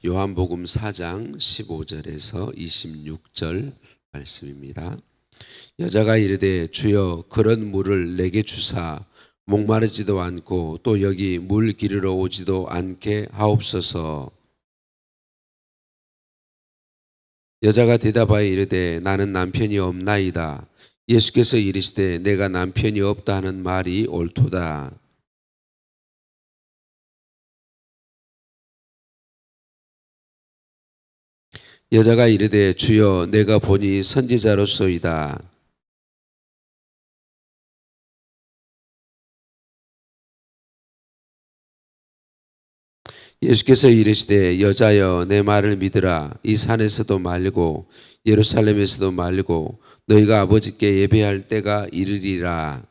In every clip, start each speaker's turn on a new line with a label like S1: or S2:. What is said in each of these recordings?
S1: 요한복음 4장 15절에서 26절 말씀입니다. 여자가 이르되 주여 그런 물을 내게 주사 목마르지도 않고 또 여기 물 기르러 오지도 않게 하옵소서. 여자가 대답하여 이르되 나는 남편이 없나이다. 예수께서 이르시되 내가 남편이 없다 하는 말이 옳도다. 여자가 이르되 주여 내가 보니 선지자로소이다. 예수께서 이르시되 여자여 내 말을 믿으라. 이 산에서도 말고 예루살렘에서도 말고 너희가 아버지께 예배할 때가 이르리라.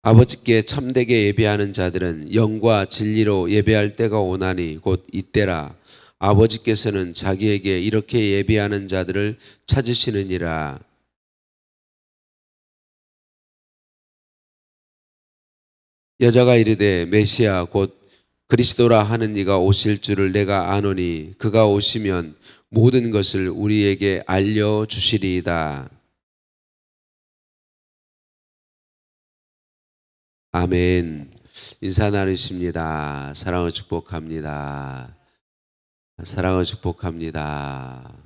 S1: 아버지께 참되게 예배하는 자들은 영과 진리로 예배할 때가 오나니 곧 이때라. 아버지께서는 자기에게 이렇게 예배하는 자들을 찾으시느니라. 여자가 이르되 메시아 곧 그리스도라 하는 이가 오실 줄을 내가 아노니 그가 오시면 모든 것을 우리에게 알려 주시리이다. 아멘. 인사 나누십니다. 사랑을 축복합니다. 사랑을 축복합니다.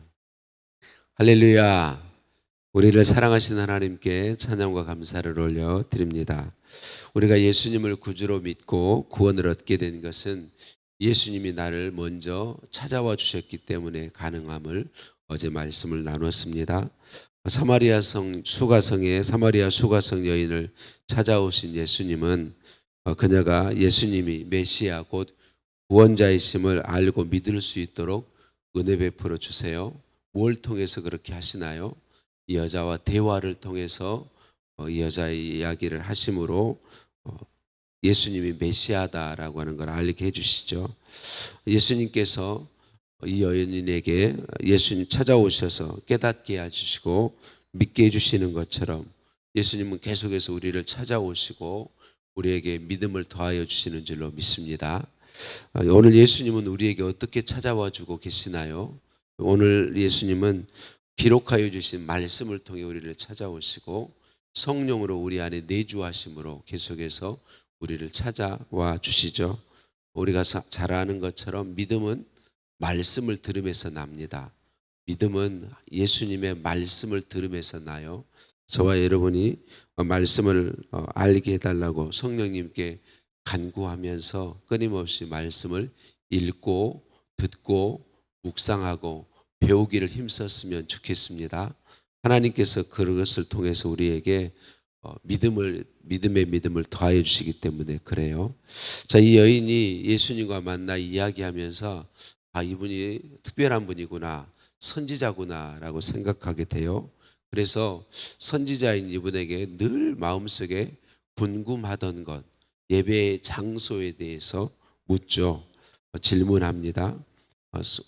S1: 할렐루야. 우리를 사랑하시는 하나님께 찬양과 감사를 올려 드립니다. 우리가 예수님을 구주로 믿고 구원을 얻게 된 것은 예수님이 나를 먼저 찾아와 주셨기 때문에 가능함을 어제 말씀을 나눴습니다. 사마리아 수가성 여인을 찾아오신 예수님은 그녀가 예수님이 메시아 곧 구원자이심을 알고 믿을 수 있도록 은혜 베풀어 주세요. 뭘 통해서 그렇게 하시나요? 이 여자와 대화를 통해서 이 여자의 이야기를 하심으로 예수님이 메시아다라고 하는 걸 알게 해주시죠. 예수님께서 이 여인에게 예수님 찾아오셔서 깨닫게 해주시고 믿게 해주시는 것처럼 예수님은 계속해서 우리를 찾아오시고 우리에게 믿음을 더하여 주시는 줄로 믿습니다. 오늘 예수님은 우리에게 어떻게 찾아와 주고 계시나요? 오늘 예수님은 기록하여 주신 말씀을 통해 우리를 찾아오시고 성령으로 우리 안에 내주하심으로 계속해서 우리를 찾아와 주시죠. 우리가 잘 아는 것처럼 믿음은 말씀을 들음에서 납니다. 믿음은 예수님의 말씀을 들음에서 나요. 저와 여러분이 말씀을 알게 해달라고 성령님께 간구하면서 끊임없이 말씀을 읽고 듣고 묵상하고 배우기를 힘썼으면 좋겠습니다. 하나님께서 그것을 통해서 우리에게 믿음의 믿음을 더하여 주시기 때문에 그래요. 자, 이 여인이 예수님과 만나 이야기하면서 이분이 특별한 분이구나, 선지자구나라고 생각하게 돼요. 그래서 선지자인 이분에게 늘 마음속에 궁금하던 것, 예배의 장소에 대해서 묻죠. 질문합니다.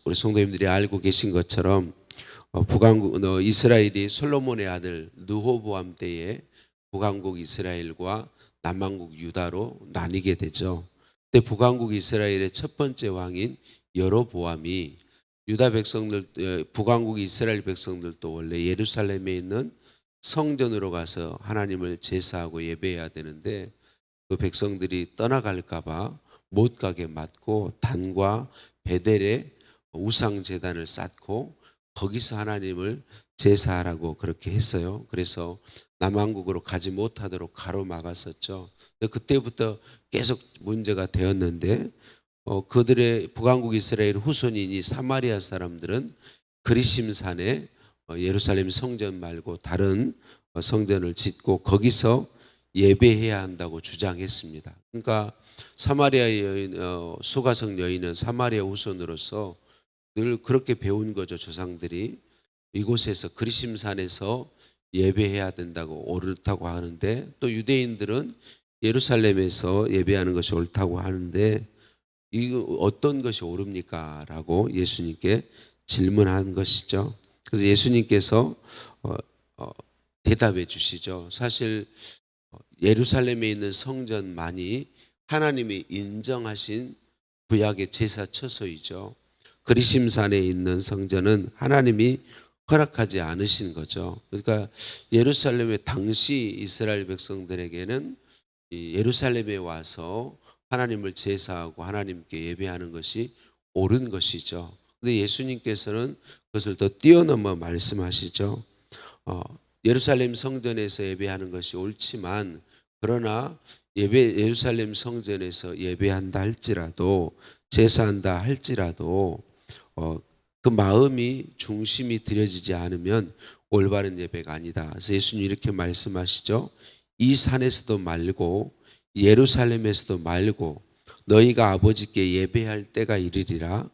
S1: 우리 성도님들이 알고 계신 것처럼 북왕국 이스라엘이 솔로몬의 아들 르호보암 때에 북왕국 이스라엘과 남왕국 유다로 나뉘게 되죠. 그때 북왕국 이스라엘의 첫 번째 왕인 여로보암이 유다 백성들, 북왕국 이스라엘 백성들도 원래 예루살렘에 있는 성전으로 가서 하나님을 제사하고 예배해야 되는데 그 백성들이 떠나갈까봐 못 가게 막고 단과 베델에 우상 제단을 쌓고 거기서 하나님을 제사하라고 그렇게 했어요. 그래서 남왕국으로 가지 못하도록 가로막았었죠. 그때부터 계속 문제가 되었는데 그들의 북왕국 이스라엘 후손이니 사마리아 사람들은 그리심산에 예루살렘 성전 말고 다른 성전을 짓고 거기서 예배해야 한다고 주장했습니다. 그러니까 사마리아 여인, 수가성 여인은 사마리아 후손으로서 늘 그렇게 배운 거죠. 조상들이 이곳에서 그리심산에서 예배해야 된다고 옳다고 하는데 또 유대인들은 예루살렘에서 예배하는 것이 옳다고 하는데 이거 어떤 것이 옳습니까? 라고 예수님께 질문한 것이죠. 그래서 예수님께서 대답해 주시죠. 사실 예루살렘에 있는 성전만이 하나님이 인정하신 구약의 제사 처소이죠. 그리심산에 있는 성전은 하나님이 허락하지 않으신 거죠. 그러니까 예루살렘의 당시 이스라엘 백성들에게는 이 예루살렘에 와서 하나님을 제사하고 하나님께 예배하는 것이 옳은 것이죠. 근데 예수님께서는 그것을 더 뛰어넘어 말씀하시죠. 어, 예루살렘 성전에서 예배하는 것이 옳지만 그러나 예루살렘 성전에서 예배한다 할지라도 제사한다 할지라도 어, 그 마음이 중심이 들여지지 않으면 올바른 예배가 아니다. 그래서 예수님 이렇게 말씀하시죠. 이 산에서도 말고 예루살렘에서도 말고 너희가 아버지께 예배할 때가 이르리라.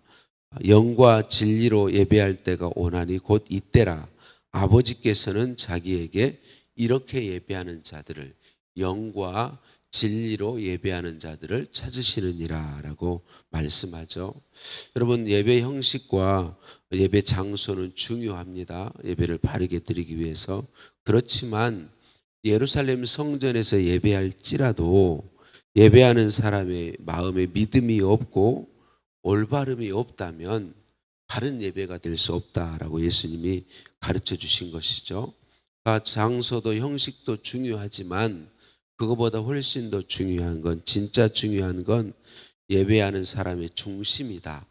S1: 영과 진리로 예배할 때가 오나니 곧 이때라. 아버지께서는 자기에게 이렇게 예배하는 자들을 영과 진리로 예배하는 자들을 찾으시느니라 라고 말씀하죠. 여러분, 예배 형식과 예배 장소는 중요합니다. 예배를 바르게 드리기 위해서. 그렇지만 예루살렘 성전에서 예배할지라도 예배하는 사람의 마음에 믿음이 없고 올바름이 없다면 바른 예배가 될 수 없다라고 예수님이 가르쳐 주신 것이죠. 장소도 형식도 중요하지만 그거보다 훨씬 더 중요한 건, 진짜 중요한 건 예배하는 사람의 중심이다.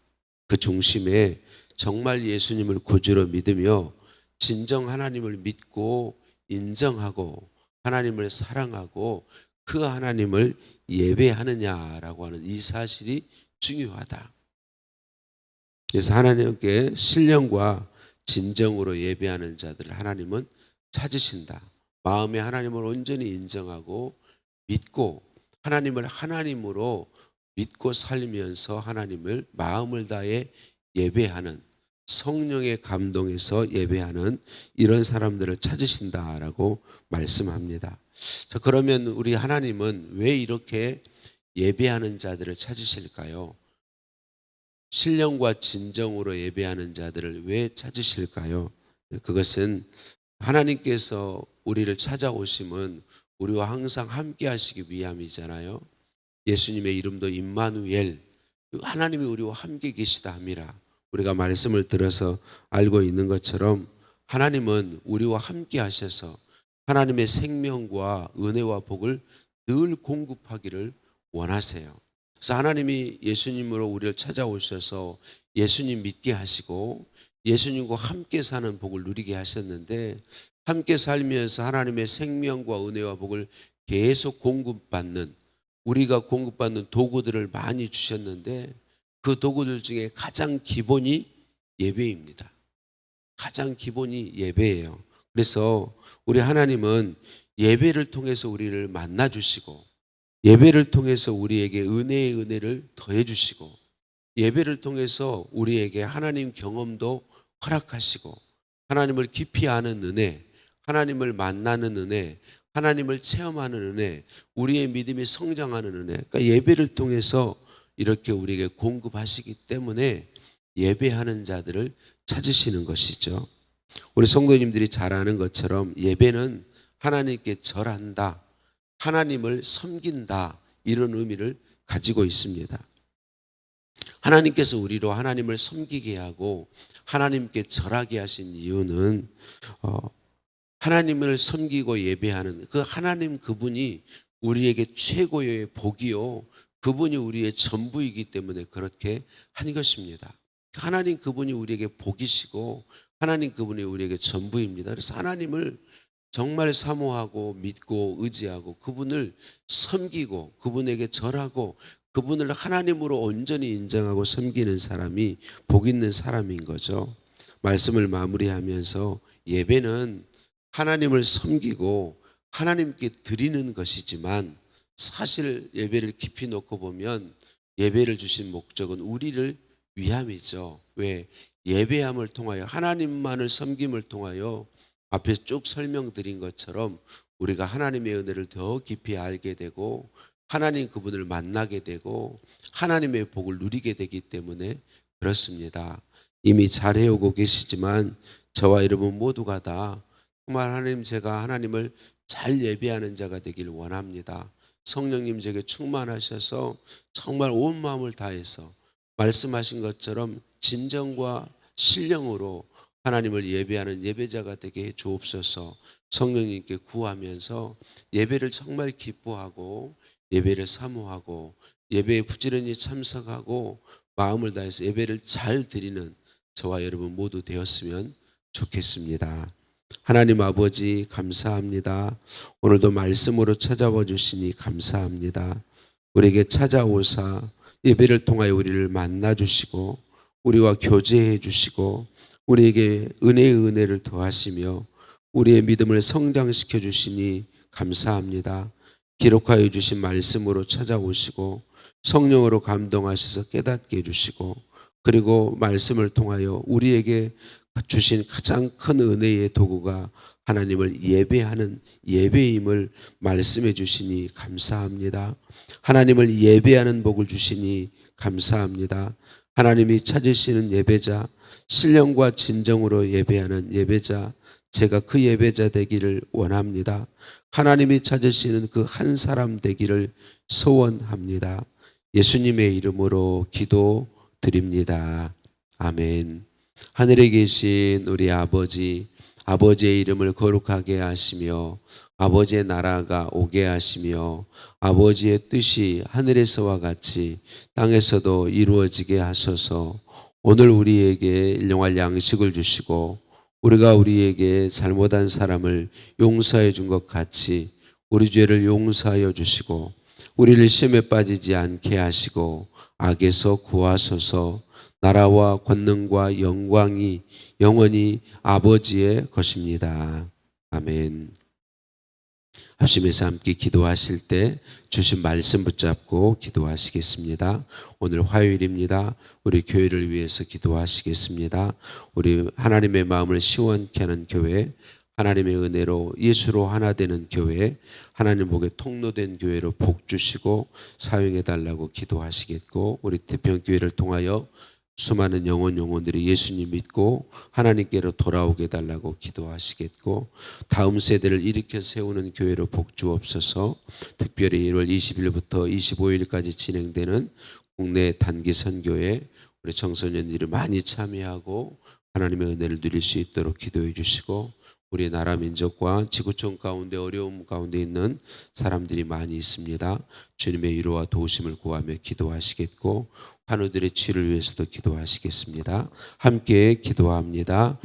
S1: 그 중심에 정말 예수님을 구주로 믿으며 진정 하나님을 믿고 인정하고 하나님을 사랑하고 그 하나님을 예배하느냐라고 하는 이 사실이 중요하다. 그래서 하나님께 신령과 진정으로 예배하는 자들을 하나님은 찾으신다. 마음에 하나님을 온전히 인정하고 믿고 하나님을 하나님으로 믿고 살면서 하나님을 마음을 다해 예배하는, 성령의 감동에서 예배하는 이런 사람들을 찾으신다라고 말씀합니다. 자, 그러면 우리 하나님은 왜 이렇게 예배하는 자들을 찾으실까요? 신령과 진정으로 예배하는 자들을 왜 찾으실까요? 그것은 하나님께서 우리를 찾아오심은 우리와 항상 함께 하시기 위함이잖아요. 예수님의 이름도 임마누엘, 하나님이 우리와 함께 계시다 함이라. 우리가 말씀을 들어서 알고 있는 것처럼 하나님은 우리와 함께 하셔서 하나님의 생명과 은혜와 복을 늘 공급하기를 원하세요. 그래서 하나님이 예수님으로 우리를 찾아오셔서 예수님 믿게 하시고 예수님과 함께 사는 복을 누리게 하셨는데, 함께 살면서 하나님의 생명과 은혜와 복을 계속 공급받는, 우리가 공급받는 도구들을 많이 주셨는데 그 도구들 중에 가장 기본이 예배입니다. 가장 기본이 예배예요. 그래서 우리 하나님은 예배를 통해서 우리를 만나 주시고 예배를 통해서 우리에게 은혜의 은혜를 더해 주시고 예배를 통해서 우리에게 하나님 경험도 허락하시고 하나님을 깊이 아는 은혜, 하나님을 만나는 은혜, 하나님을 체험하는 은혜, 우리의 믿음이 성장하는 은혜, 그러니까 예배를 통해서 이렇게 우리에게 공급하시기 때문에 예배하는 자들을 찾으시는 것이죠. 우리 성도님들이 잘 아는 것처럼 예배는 하나님께 절한다, 하나님을 섬긴다, 이런 의미를 가지고 있습니다. 하나님께서 우리로 하나님을 섬기게 하고 하나님께 절하게 하신 이유는 하나님을 섬기고 예배하는 그 하나님, 그분이 우리에게 최고의 복이요, 그분이 우리의 전부이기 때문에 그렇게 한 것입니다. 하나님 그분이 우리에게 복이시고 하나님 그분이 우리에게 전부입니다. 그래서 하나님을 정말 사모하고 믿고 의지하고 그분을 섬기고 그분에게 절하고 그분을 하나님으로 온전히 인정하고 섬기는 사람이 복 있는 사람인 거죠. 말씀을 마무리하면서 예배는 하나님을 섬기고 하나님께 드리는 것이지만 사실 예배를 깊이 놓고 보면 예배를 주신 목적은 우리를 위함이죠. 왜? 예배함을 통하여 하나님만을 섬김을 통하여 앞에 쭉 설명드린 것처럼 우리가 하나님의 은혜를 더 깊이 알게 되고 하나님 그분을 만나게 되고 하나님의 복을 누리게 되기 때문에 그렇습니다. 이미 잘 해오고 계시지만 저와 여러분 모두가 다 정말 하나님, 제가 하나님을 잘 예배하는 자가 되길 원합니다. 성령님 제게 충만하셔서 정말 온 마음을 다해서 말씀하신 것처럼 진정과 신령으로 하나님을 예배하는 예배자가 되게 해 주옵소서. 성령님께 구하면서 예배를 정말 기뻐하고 예배를 사모하고 예배에 부지런히 참석하고 마음을 다해서 예배를 잘 드리는 저와 여러분 모두 되었으면 좋겠습니다. 하나님 아버지 감사합니다. 오늘도 말씀으로 찾아와 주시니 감사합니다. 우리에게 찾아오사 예배를 통하여 우리를 만나 주시고 우리와 교제해 주시고 우리에게 은혜의 은혜를 더하시며 우리의 믿음을 성장시켜 주시니 감사합니다. 기록하여 주신 말씀으로 찾아오시고 성령으로 감동하셔서 깨닫게 해주시고 그리고 말씀을 통하여 우리에게 주신 가장 큰 은혜의 도구가 하나님을 예배하는 예배임을 말씀해 주시니 감사합니다. 하나님을 예배하는 복을 주시니 감사합니다. 하나님이 찾으시는 예배자, 신령과 진정으로 예배하는 예배자, 제가 그 예배자 되기를 원합니다. 하나님이 찾으시는 그 한 사람 되기를 소원합니다. 예수님의 이름으로 기도드립니다. 아멘. 하늘에 계신 우리 아버지, 아버지의 이름을 거룩하게 하시며 아버지의 나라가 오게 하시며 아버지의 뜻이 하늘에서와 같이 땅에서도 이루어지게 하소서. 오늘 우리에게 일용할 양식을 주시고 우리가 우리에게 잘못한 사람을 용서해 준 것 같이 우리 죄를 용서하여 주시고 우리를 시험에 빠지지 않게 하시고 악에서 구하소서. 나라와 권능과 영광이 영원히 아버지의 것입니다. 아멘. 합심해서 함께 기도하실 때 주신 말씀 붙잡고 기도하시겠습니다. 오늘 화요일입니다. 우리 교회를 위해서 기도하시겠습니다. 우리 하나님의 마음을 시원케 하는 교회, 하나님의 은혜로 예수로 하나 되는 교회, 하나님 복에 통로된 교회로 복 주시고 사용해 달라고 기도하시겠고 우리 태평교회를 통하여 수많은 영혼들이 예수님 믿고 하나님께로 돌아오게 해달라고 기도하시겠고 다음 세대를 일으켜 세우는 교회로 복 주옵소서. 특별히 1월 20일부터 25일까지 진행되는 국내 단기 선교에 우리 청소년들이 많이 참여하고 하나님의 은혜를 누릴 수 있도록 기도해 주시고 우리 나라 민족과 지구촌 가운데 어려움 가운데 있는 사람들이 많이 있습니다. 주님의 위로와 도우심을 구하며 기도하시겠고 환우들의 치유를 위해서도 기도하시겠습니다. 함께 기도합니다.